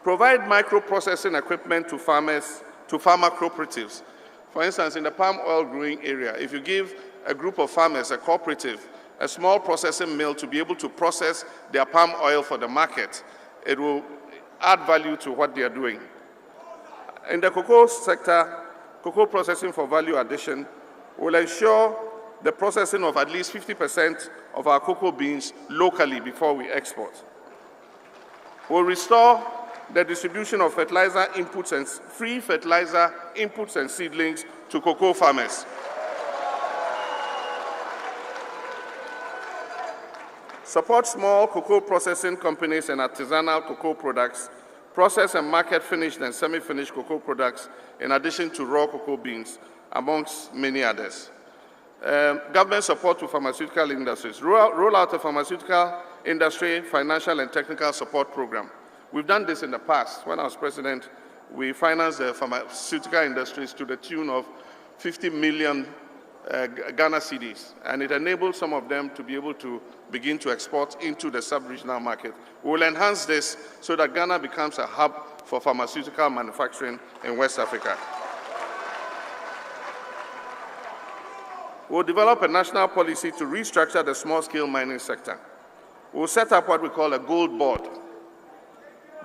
Provide microprocessing equipment to farmers, to farmer cooperatives. For instance, in the palm oil growing area, if you give a group of farmers, a cooperative, a small processing mill to be able to process their palm oil for the market, it will add value to what they are doing. In the cocoa sector, cocoa processing for value addition will ensure the processing of at least 50% of our cocoa beans locally before we export. We'll restore the distribution of fertilizer inputs and free fertilizer inputs and seedlings to cocoa farmers. Support small cocoa processing companies and artisanal cocoa products, process and market finished and semi-finished cocoa products, in addition to raw cocoa beans, amongst many others. Government support to pharmaceutical industries. Roll out a pharmaceutical industry financial and technical support program. We've done this in the past. When I was president, we financed the pharmaceutical industries to the tune of 50 million Ghana cedis, and it enabled some of them to be able to begin to export into the sub-regional market. We will enhance this so that Ghana becomes a hub for pharmaceutical manufacturing in West Africa. We'll develop a national policy to restructure the small-scale mining sector. We'll set up what we call a gold board.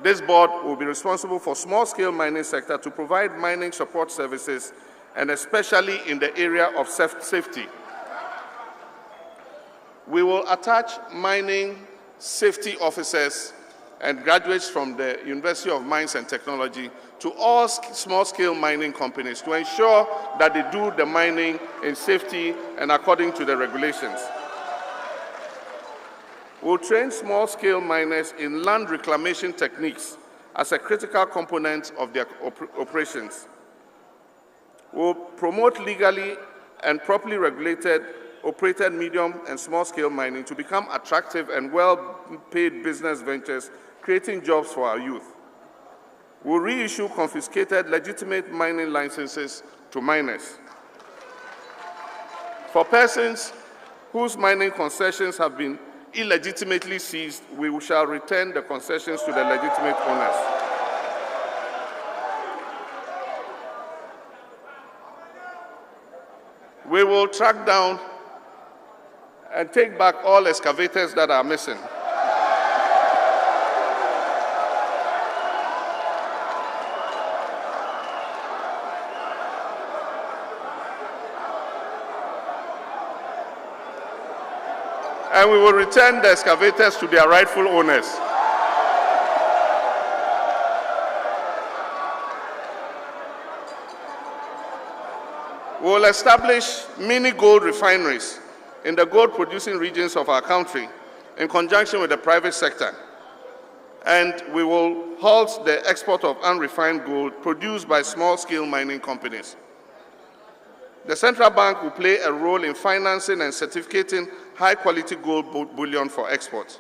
This board will be responsible for small-scale mining sector to provide mining support services, and especially in the area of safety. We will attach mining safety officers and graduates from the University of Mines and Technology to all small-scale mining companies to ensure that they do the mining in safety and according to the regulations. We'll train small-scale miners in land reclamation techniques as a critical component of their operations. We'll promote legally and properly operated medium and small-scale mining to become attractive and well-paid business ventures, creating jobs for our youth. We'll reissue confiscated legitimate mining licenses to miners. For persons whose mining concessions have been illegitimately seized, we shall return the concessions to the legitimate owners. We will track down and take back all excavators that are missing. And we will return the excavators to their rightful owners. We will establish mini gold refineries in the gold-producing regions of our country in conjunction with the private sector. And we will halt the export of unrefined gold produced by small-scale mining companies. The central bank will play a role in financing and certificating high-quality gold bullion for export.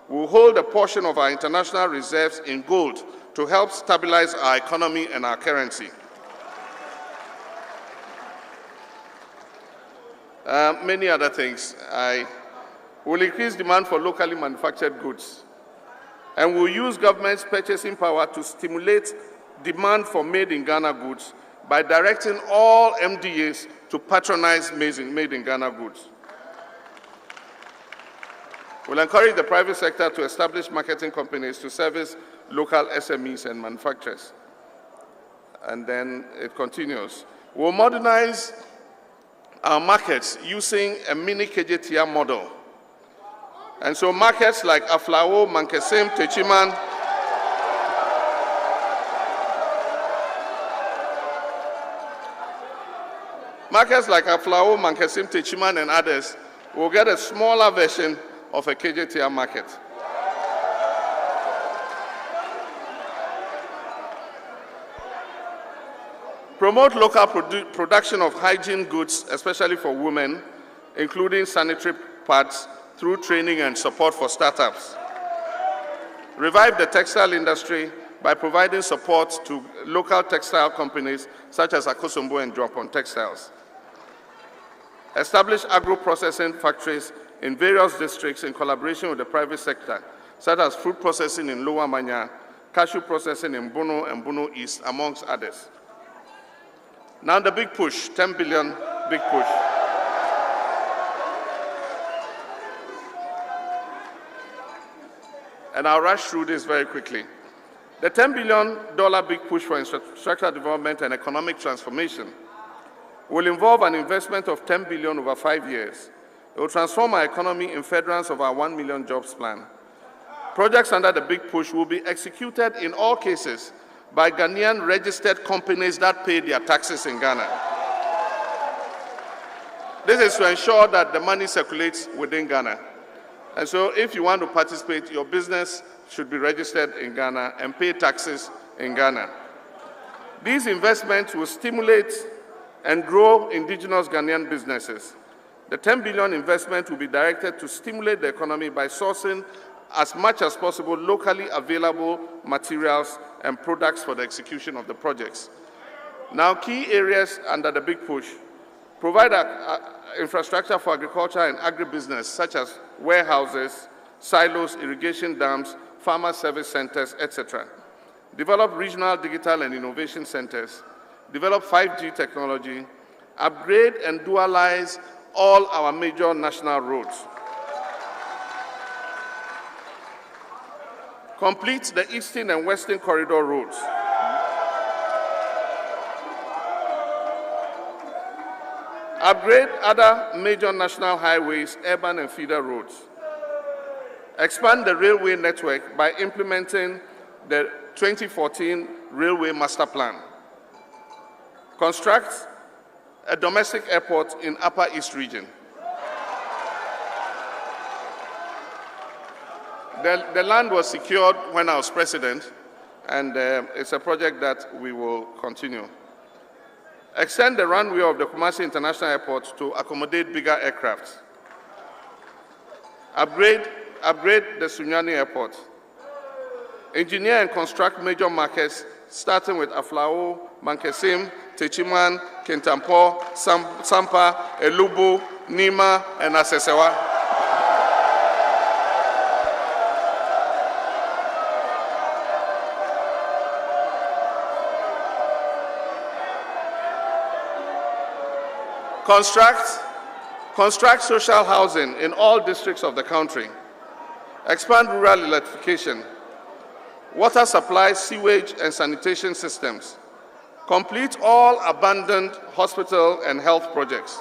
We will hold a portion of our international reserves in gold to help stabilize our economy and our currency. Many other things. I will increase demand for locally manufactured goods, and we'll use government's purchasing power to stimulate demand for made-in-Ghana goods by directing all MDAs to patronize made-in-Ghana goods. We'll encourage the private sector to establish marketing companies to service local SMEs and manufacturers. And then it continues. We'll modernize our markets using a mini KJTR model. And so markets like Aflao, Mankesim, Techiman, and others will get a smaller version of a KJTR market. Promote local production of hygiene goods, especially for women, including sanitary pads, through training and support for startups. Revive the textile industry by providing support to local textile companies such as Akosombo and Dropon Textiles. Establish agro-processing factories in various districts in collaboration with the private sector, such as fruit processing in Lower Manya, cashew processing in Bono and Bono East, amongst others. Now the big push, 10 billion big push. And I'll rush through this very quickly. The $10 billion big push for infrastructure development and economic transformation will involve an investment of $10 billion over 5 years. It will transform our economy in furtherance of our 1 million jobs plan. Projects under the big push will be executed in all cases by Ghanaian registered companies that pay their taxes in Ghana. This is to ensure that the money circulates within Ghana. And so if you want to participate, your business should be registered in Ghana and pay taxes in Ghana. These investments will stimulate and grow indigenous Ghanaian businesses. The 10 billion investment will be directed to stimulate the economy by sourcing as much as possible locally available materials and products for the execution of the projects. Now, key areas under the big push: provide infrastructure for agriculture and agribusiness, such as warehouses, silos, irrigation dams, farmer service centers, etc. Develop regional digital and innovation centers. Develop 5G technology. Upgrade and dualize all our major national roads. Complete the Eastern and Western Corridor roads. Upgrade other major national highways, urban and feeder roads. Expand the railway network by implementing the 2014 Railway Master Plan. Construct a domestic airport in Upper East Region. The land was secured when I was president, and it's a project that we will continue. Extend the runway of the Kumasi International Airport to accommodate bigger aircraft. Upgrade the Sunyani Airport. Engineer and construct major markets, starting with Aflao, Mankesim, Techiman, Kintampo, Sampa, Elubu, Nima, and Asesewa. Construct social housing in all districts of the country. Expand rural electrification. Water supply, sewage, and sanitation systems. Complete all abandoned hospital and health projects.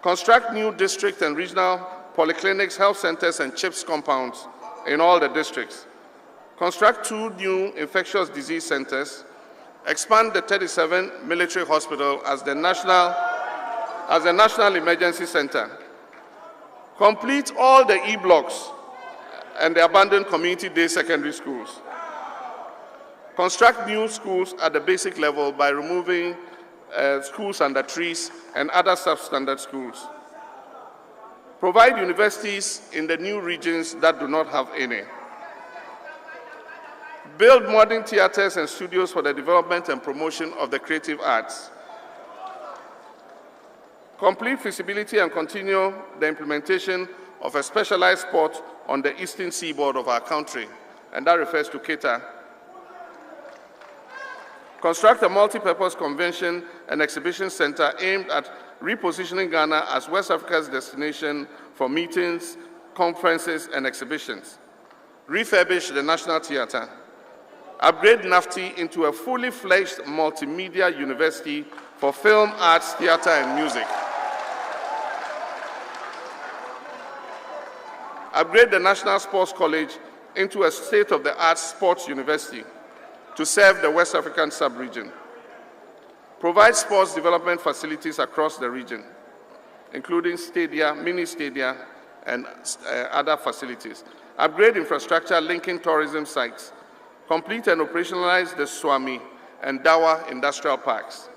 Construct new district and regional polyclinics, health centers, and CHIPS compounds in all the districts. Construct 2 new infectious disease centers. Expand the 37 military hospital as the national emergency center. Complete all the E-blocks and the abandoned community day secondary schools. Construct new schools at the basic level by removing schools under trees and other substandard schools. Provide universities in the new regions that do not have any. Build modern theaters and studios for the development and promotion of the creative arts. Complete feasibility and continue the implementation of a specialized port on the eastern seaboard of our country, and that refers to Keita. Construct a multi-purpose convention and exhibition center aimed at repositioning Ghana as West Africa's destination for meetings, conferences, and exhibitions. Refurbish the National Theatre. Upgrade NAFTI into a fully fledged multimedia university for film, arts, theater, and music. Upgrade the National Sports College into a state-of-the-art sports university to serve the West African sub-region. Provide sports development facilities across the region, including stadia, mini stadia, and other facilities. Upgrade infrastructure linking tourism sites. Complete and operationalize the Swami and Dawa industrial parks.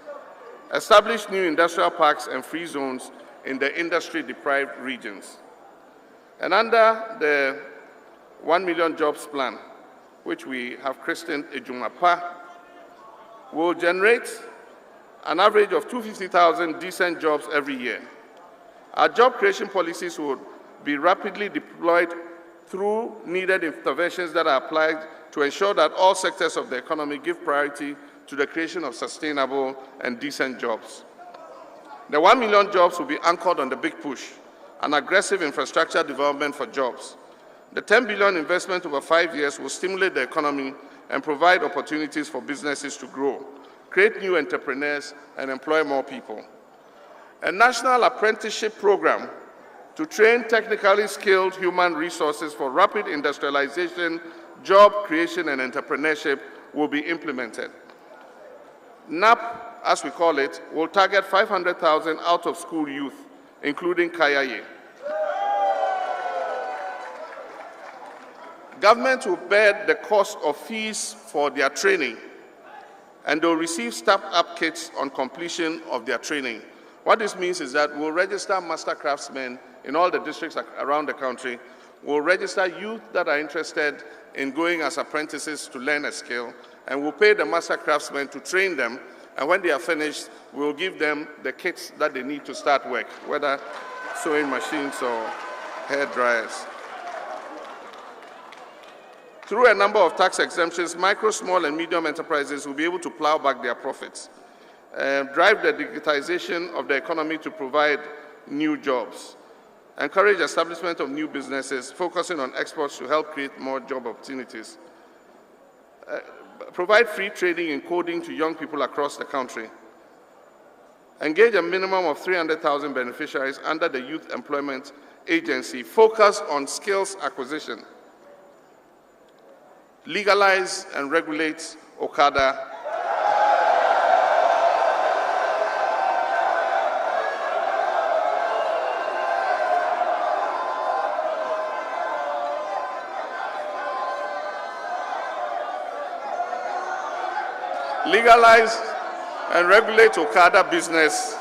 Establish new industrial parks and free zones in the industry-deprived regions. And under the 1 million jobs plan, which we have christened Ejumapa, will generate an average of 250,000 decent jobs every year. Our job creation policies will be rapidly deployed through needed interventions that are applied to ensure that all sectors of the economy give priority to the creation of sustainable and decent jobs. The 1 million jobs will be anchored on the big push, an aggressive infrastructure development for jobs. The 10 billion investment over 5 years will stimulate the economy and provide opportunities for businesses to grow, create new entrepreneurs, and employ more people. A national apprenticeship program to train technically skilled human resources for rapid industrialization, job creation, and entrepreneurship will be implemented. NAP, as we call it, will target 500,000 out-of-school youth, including Kayaye. Government will bear the cost of fees for their training, and they'll receive start-up kits on completion of their training. What this means is that we'll register master craftsmen in all the districts around the country. We'll register youth that are interested in going as apprentices to learn a skill, and we'll pay the master craftsmen to train them, and when they are finished, we'll give them the kits that they need to start work, whether sewing machines or hair dryers. Through a number of tax exemptions, micro, small, and medium enterprises will be able to plow back their profits, drive the digitization of the economy to provide new jobs, encourage establishment of new businesses, focusing on exports to help create more job opportunities, provide free training in coding to young people across the country, engage a minimum of 300,000 beneficiaries under the Youth Employment Agency, focus on skills acquisition, legalize and regulate Okada, legalize and regulate Okada business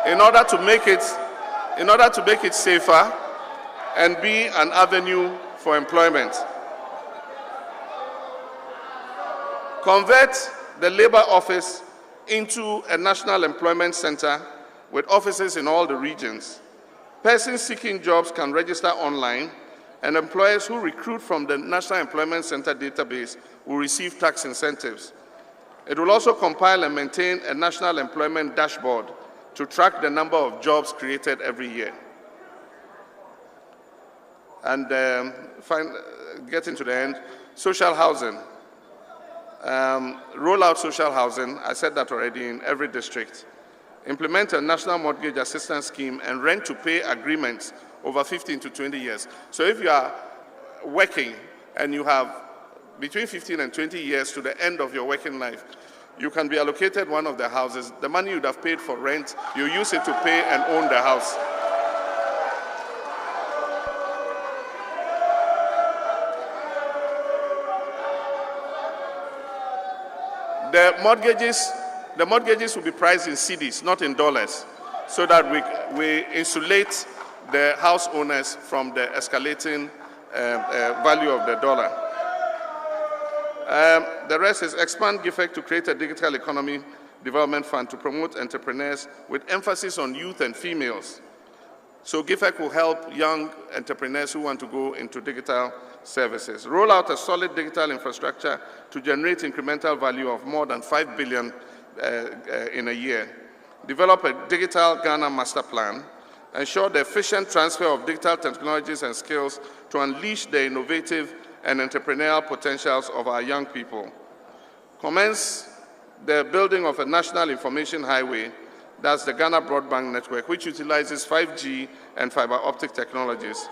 in order to make it safer and be an avenue for employment. Convert the labor office into a national employment center with offices in all the regions. Persons seeking jobs can register online, and employers who recruit from the National Employment Center database will receive tax incentives. It will also compile and maintain a national employment dashboard to track the number of jobs created every year. And getting to the end, social housing. Roll out social housing, I said that already, in every district. Implement a national mortgage assistance scheme and rent-to-pay agreements over 15 to 20 years. So if you are working and you have between 15 and 20 years to the end of your working life, you can be allocated one of the houses. The money you'd have paid for rent, you use it to pay and own the house. The mortgages will be priced in cedis, not in dollars, so that we insulate the house owners from the escalating value of the dollar. The rest is expand GIFEC to create a digital economy development fund to promote entrepreneurs with emphasis on youth and females. So GIFEC will help young entrepreneurs who want to go into digital services. Roll out a solid digital infrastructure to generate incremental value of more than 5 billion in a year. Develop a digital Ghana master plan. Ensure the efficient transfer of digital technologies and skills to unleash the innovative and entrepreneurial potentials of our young people. Commence the building of a national information highway, that's the Ghana Broadband Network, which utilizes 5G and fiber optic technologies.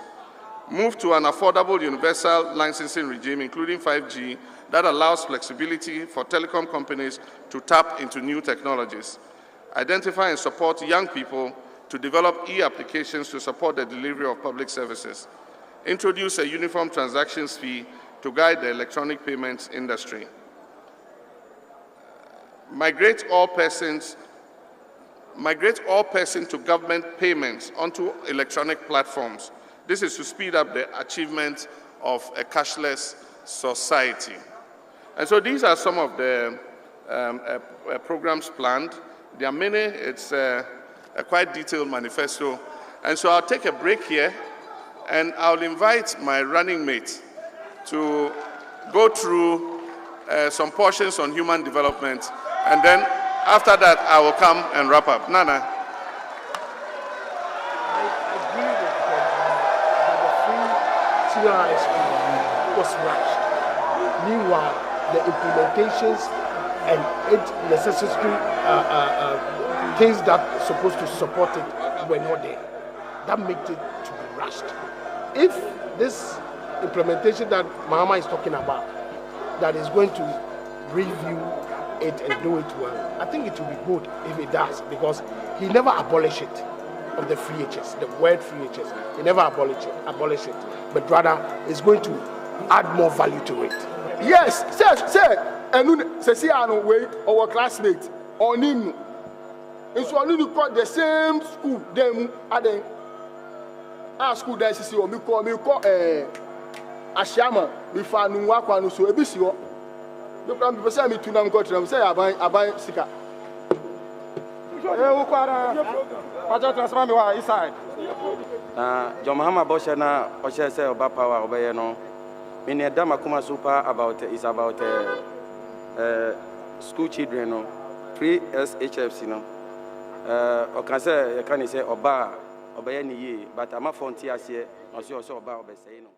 Move to an affordable universal licensing regime, including 5G, that allows flexibility for telecom companies to tap into new technologies. Identify and support young people to develop e-applications to support the delivery of public services. Introduce a uniform transactions fee to guide the electronic payments industry. Migrate all persons to government payments onto electronic platforms. This is to speed up the achievement of a cashless society. And so these are some of the programs planned. There are many. It's a quite detailed manifesto. And so I'll take a break here, and I'll invite my running mate to go through some portions on human development, and then after that, I will come and wrap up. Nana. I agree with that the free senior high school was rushed. Meanwhile, the implementations and its necessary things that are supposed to support it were not there. That makes it to be rushed. If this implementation that Mahama is talking about, that is going to review it and do it well, I think it will be good if it does, because he never abolished it of the free HS, the word free HS. He never abolished it, but rather is going to add more value to it. Yes, say, and say, way our classmate on him. And so only got the same school, them at the school that is me call Ashama, we found Nwakwa, so a bisio. The problem is, me to them got them say, I buy Sika. Pajo transfer me wa inside. John Mahama Boshana, Osha say about power obey no. In a Damakuma super about is about school children no, free SHFs no. Or can say Oba obey any, but I'm a frontier here, also Oba obey say no.